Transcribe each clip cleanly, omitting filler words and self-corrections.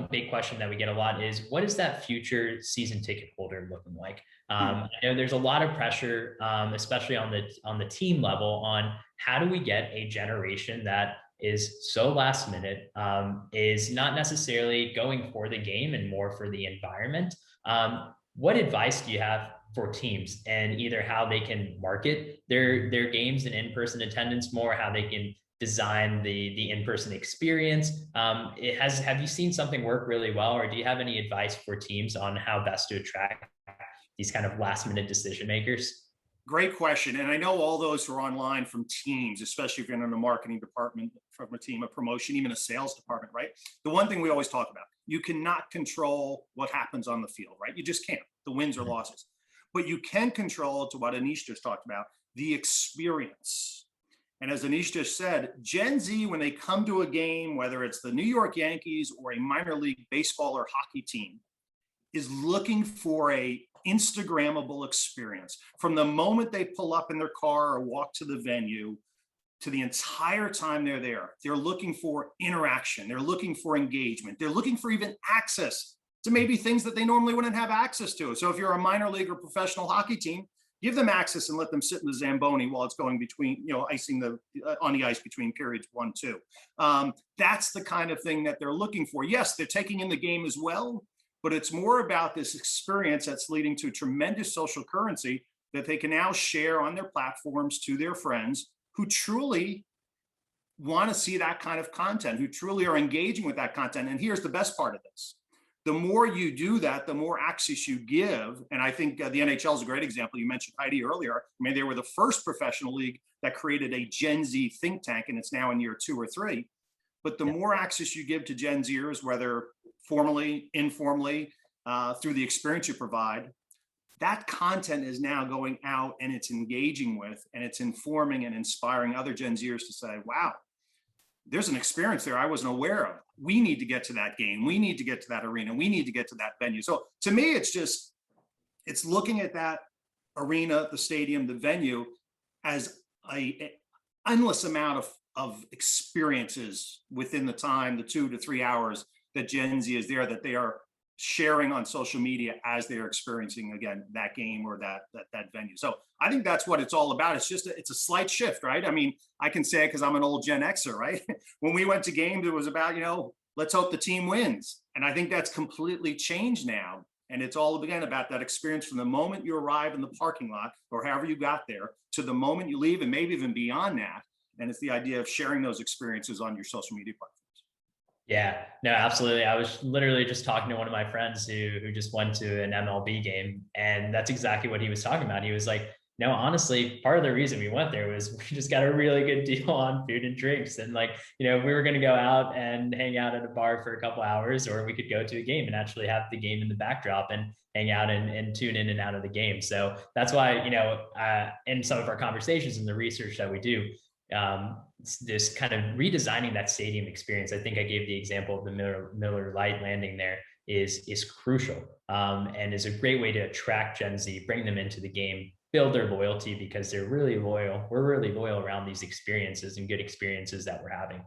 one big question that we get a lot is, what is that future season ticket holder looking like? I know there's a lot of pressure, especially on the team level, on how do we get a generation that is so last minute, is not necessarily going for the game and more for the environment. What advice do you have for teams, and either how they can market their games and in-person attendance more, how they can design the in-person experience? Have you seen something work really well, or do you have any advice for teams on how best to attract these kind of last minute decision makers? Great question. And I know all those who are online from teams, especially if you're in the marketing department, from a team, a promotion, even a sales department, right? The one thing we always talk about, you cannot control what happens on the field, right? You just can't, the wins or losses. But you can control, to what Anish just talked about, the experience. And as Anish just said, Gen Z, when they come to a game, whether it's the New York Yankees or a minor league baseball or hockey team, is looking for a Instagrammable experience. From the moment they pull up in their car or walk to the venue to the entire time they're there, they're looking for interaction. They're looking for engagement. They're looking for even access to maybe things that they normally wouldn't have access to. So if you're a minor league or professional hockey team, give them access and let them sit in the Zamboni while it's going between, icing on the ice between periods 1, 2. That's the kind of thing that they're looking for. Yes, they're taking in the game as well, but it's more about this experience that's leading to tremendous social currency that they can now share on their platforms to their friends who truly want to see that kind of content, who truly are engaging with that content. And here's the best part of this. The more you do that, the more access you give. And I think the NHL is a great example. You mentioned Heidi earlier. I mean, they were the first professional league that created a Gen Z think tank, and it's now in year 2 or 3. But the more access you give to Gen Zers, whether formally, informally, through the experience you provide, that content is now going out and it's engaging with, and it's informing and inspiring other Gen Zers to say, wow, there's an experience there I wasn't aware of. We need to get to that game. We need to get to that arena. We need to get to that venue. So to me, it's looking at that arena, the stadium, the venue as a endless amount of experiences within the time, the 2 to 3 hours that Gen Z is there, that they are sharing on social media as they're experiencing, again, that game or that venue. So I think that's what it's all about. It's a slight shift, right? I mean, I can say it because I'm an old Gen Xer, right? When we went to games, it was about, let's hope the team wins. And I think that's completely changed now. And it's all, again, about that experience from the moment you arrive in the parking lot or however you got there to the moment you leave, and maybe even beyond that. And it's the idea of sharing those experiences on your social media platforms. Yeah, no, absolutely. I was literally just talking to one of my friends who just went to an MLB game, and that's exactly what he was talking about. He was like, no, honestly, part of the reason we went there was we just got a really good deal on food and drinks. And we were going to go out and hang out at a bar for a couple hours, or we could go to a game and actually have the game in the backdrop and hang out and tune in and out of the game. So that's why, in some of our conversations and the research that we do, this kind of redesigning that stadium experience. I think I gave the example of the Miller Lite landing there is crucial, and is a great way to attract Gen Z, bring them into the game, build their loyalty, because they're really loyal. We're really loyal around these experiences and good experiences that we're having.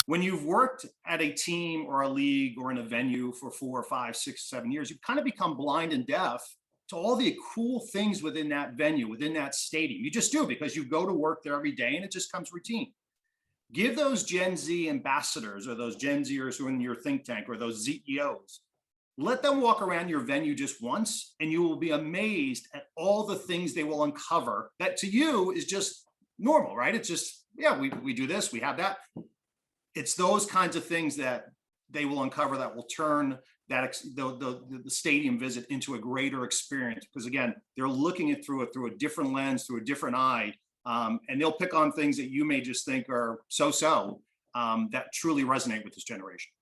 When you've worked at a team or a league or in a venue for 4 or 5, 6, 7 years, you kind of become blind and deaf to all the cool things within that venue, within that stadium. You just do, because you go to work there every day and it just comes routine. Give those Gen Z ambassadors or those Gen Zers who are in your think tank or those ZEOs, let them walk around your venue just once, and you will be amazed at all the things they will uncover that to you is just normal, right? It's just, yeah, we do this, we have that. It's those kinds of things that they will uncover that will turn the stadium visit into a greater experience, because again, they're looking at through a different lens, through a different eye, and they'll pick on things that you may just think are so that truly resonate with this generation.